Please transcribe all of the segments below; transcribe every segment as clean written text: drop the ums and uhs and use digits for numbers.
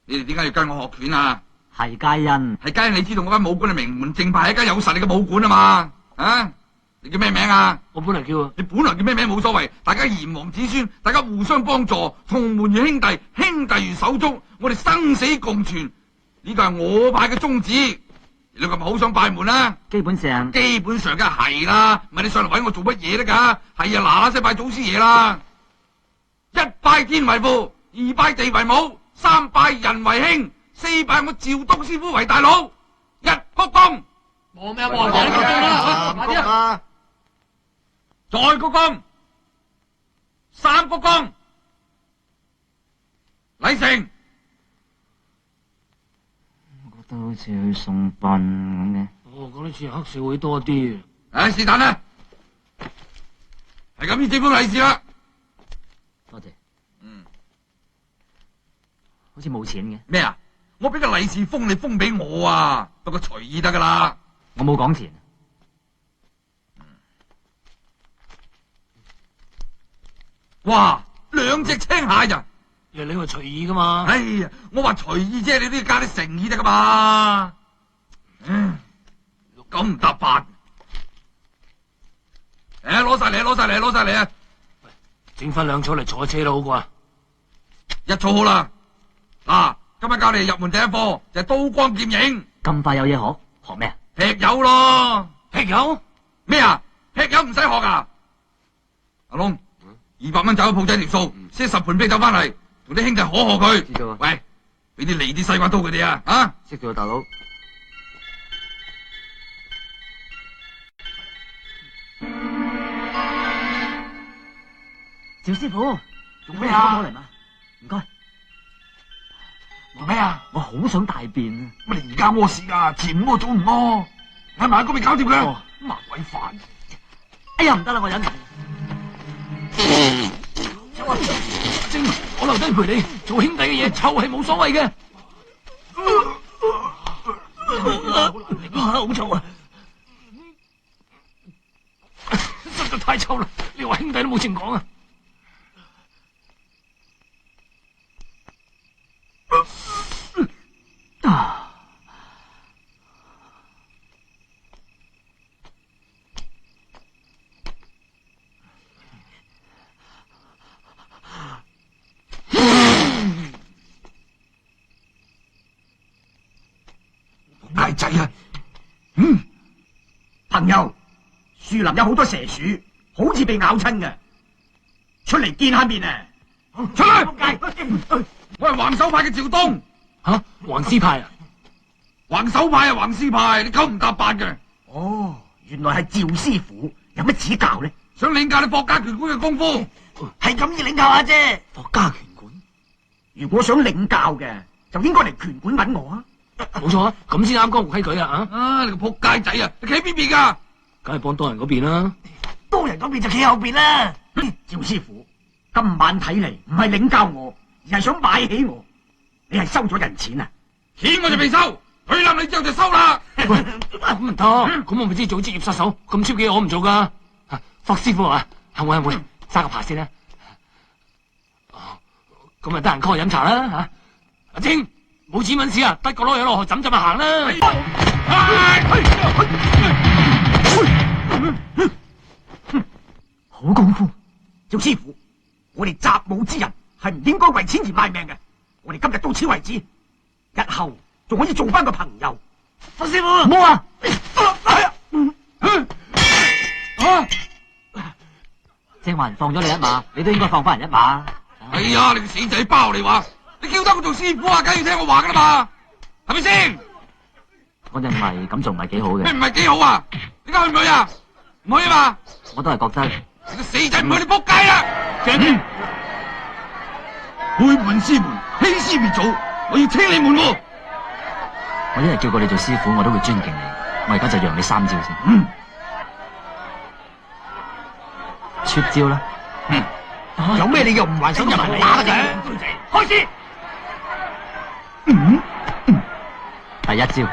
你哋點解要跟我學拳啊？係皆因，係皆因你知道我間武館係名門正派，係一間有實力嘅武館啊嘛。啊，你叫咩名啊？我本嚟叫你本來叫咩名冇所謂，大家炎黃子孫，大家互相幫助，同門如兄弟，兄弟如手足，我哋生死共存，呢個係我派嘅宗旨。你今日好想拜門啊？基本上梗係係啦，唔係你上嚟搵我做乜嘢得噶？係啊，嗱嗱聲拜祖師爺啦！一拜天為父，二拜地為母，三拜人為兄，四拜我趙東師傅為大佬，一鞠躬。冇咩話講啦，快啲啊！再鞠躬，三鞠躬，禮成。我覺得好似去送殯咁嘅。我覺得似黑社會多啲。唉，是但啦，係咁呢幾封利是啦。多謝。好似冇錢嘅。咩啊？我俾個利是封你封俾我啊，不過隨意得噶啦。我冇講錢。哇，2隻青蟹咋？你話隨意噶嘛？哎呀，我話隨意啫，你都要加啲誠意得噶嘛。咁唔搭八。攞晒嚟啊！整翻2草嚟坐車都好啩。一草好啦。嗱，今日教你入門第一課就係刀光劍影。咁快有嘢學？學咩啊？劈友咯。劈友咩啊？劈友唔使學啊！阿龍，200蚊找個鋪仔條數，先10盤啤酒翻嚟，同啲兄弟可賀佢。知道啊。喂，俾啲嚟啲西瓜刀佢哋啊！啊，識咗大佬。趙師傅，做咩啊？嚟嘛？唔該。做咩啊？我好想大便啊！乜你而家屙屎啊？前唔屙早唔屙，喺埋嗰邊搞掂佢。麻鬼煩！哎呀，唔得啦，我忍唔住。精，我留低陪你做兄弟嘅嘢，臭係冇所謂嘅。好臭啊！實在太臭啦！你話兄弟都冇情講啊！大仔啊！朋友，樹林有好多蛇鼠，好似被咬親嘅，出嚟見下面啊！出嚟！我係橫手派嘅趙東。吓，橫師派啊！橫手派啊，橫師派，你9唔搭8嘅。哦，原來係趙師傅，有乜指教呢？想領教你霍家拳館嘅功夫，係咁要領教下啫。霍家拳館，如果想領教嘅，就應該嚟拳館揾我啊！冇錯啊，咁先啱江湖規矩啊！啊，你個仆街仔啊！你企喺邊邊噶？梗係幫多人嗰邊啦。多人嗰邊就企後邊啦。趙師傅，今晚睇嚟唔係領教我，而係想買起我。你係收咗人錢啊？錢我就未收，佢冧你之後就收啦。咁唔得，咁我咪知做職業殺手，咁 cheap 嘅嘢我唔做噶。霍師傅啊，係會揸個扒先啦。咁啊，得閒 call 我飲茶啦吓。阿晶，冇錢搵屎啊，得個攞嘢落河枕就行啦。好功夫，趙師傅，我哋習武之人係唔應該為錢而賣命嘅。我哋今日到此為止，日後仲可以做翻個朋友。霍師傅，唔好啊！正話人放咗你一馬，你都應該放翻人一馬。哎呀，你個死仔包你話，你叫得我做師傅啊，梗要聽我話噶啦嘛，係咪先？我認為咁做唔係幾好嘅。咩唔係幾好啊？你而家去唔去啊？唔去啊嘛？我都係覺得。你個死仔唔去，你仆街啦！背叛師門，欺師滅祖，我要清你門喎！我一日叫過你做師傅，我都會尊敬你。我而家就讓你3招先。出招啦！有咩理由唔還手入嚟打嘅？開始。第1招。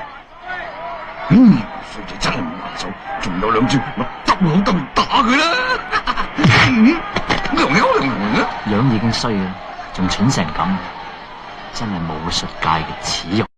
衰仔真係唔還手，仲有2招，我執好兜打佢啦！樣已經衰嘅，仲蠢成咁。真係武術界嘅恥辱。